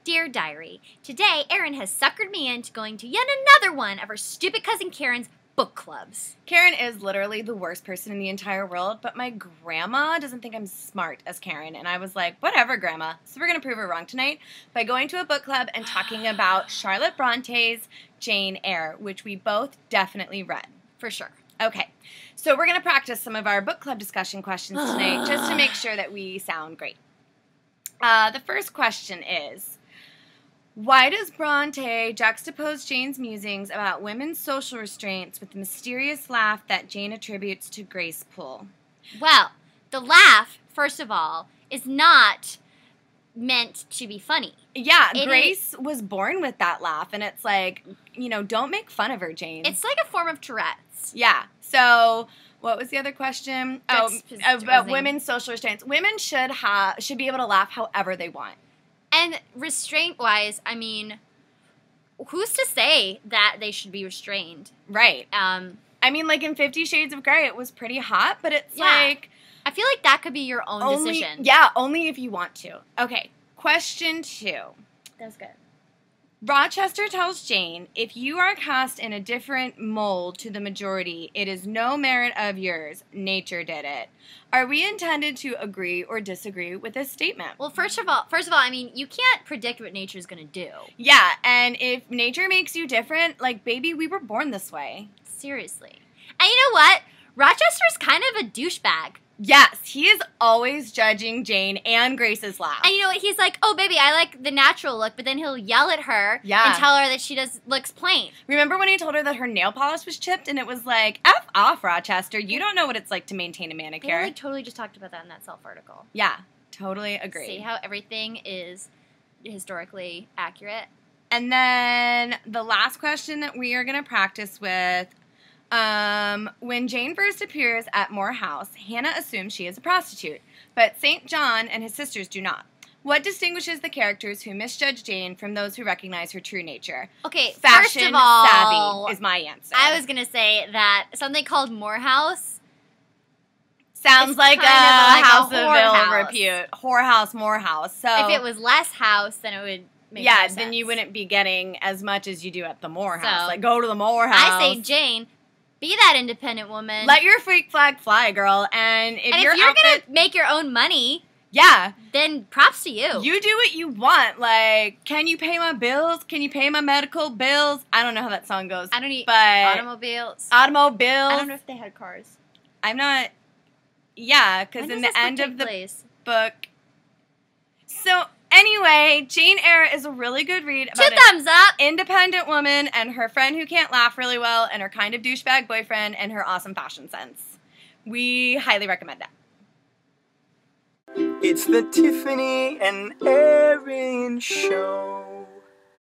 Dear Diary, today Erin has suckered me into going to yet another one of her stupid cousin Karen's book clubs. Karen is literally the worst person in the entire world, but my grandma doesn't think I'm smart as Karen, and I was like, whatever, Grandma. So we're going to prove her wrong tonight by going to a book club and talking about Charlotte Bronte's Jane Eyre, which we both definitely read. For sure. Okay, so we're going to practice some of our book club discussion questions tonight just to make sure that we sound great. The first question is, why does Bronte juxtapose Jane's musings about women's social restraints with the mysterious laugh that Jane attributes to Grace Poole? Well, the laugh, first of all, is not meant to be funny. Yeah, Grace was born with that laugh, and it's like, you know, don't make fun of her, Jane. It's like a form of Tourette's. Yeah, so what was the other question? About women's social restraints. Women should be able to laugh however they want. And restraint-wise, I mean, who's to say that they should be restrained? Right. I mean, like in 50 Shades of Grey, it was pretty hot, but it's like... I feel like that could be your own decision. Yeah, only if you want to. Okay, question 2. That's good. Rochester tells Jane, if you are cast in a different mold to the majority, it is no merit of yours. Nature did it. Are we intended to agree or disagree with this statement? Well, first of all, I mean, you can't predict what nature's going to do. Yeah, and if nature makes you different, like, baby, we were born this way. Seriously. And you know what? Rochester's kind of a douchebag. Yes, he is always judging Jane and Grace's laugh. And you know what? He's like, oh, baby, I like the natural look, but then he'll yell at her and tell her that she looks plain. Remember when he told her that her nail polish was chipped, and it was like, F off, Rochester. You don't know what it's like to maintain a manicure. We like totally just talked about that in that Self article. Yeah, totally agree. See how everything is historically accurate? And then the last question that we are going to practice with, when Jane first appears at Moor House, Hannah assumes she is a prostitute, but St. John and his sisters do not. What distinguishes the characters who misjudge Jane from those who recognize her true nature? Okay, Fashion first of all, savvy is my answer. I was going to say that something called Moor House sounds like a house of ill repute. Whorehouse, Morehouse. So if it was less house, then it would make more sense. Then you wouldn't be getting as much as you do at the Moor House. So, like, go to the Moor House. I say, Jane, be that independent woman. Let your freak flag fly, girl. And if you're going to make your own money, then props to you. You do what you want. Like, can you pay my bills? Can you pay my medical bills? I don't know how that song goes. I don't need automobiles. Automobiles. I don't know if they had cars. I'm not. Yeah, because in the end of the book. So anyway, Jane Eyre is a really good read about 2 thumbs up. Independent woman and her friend who can't laugh really well and her kind of douchebag boyfriend and her awesome fashion sense. We highly recommend it. It's the Tiffany and Erin Show.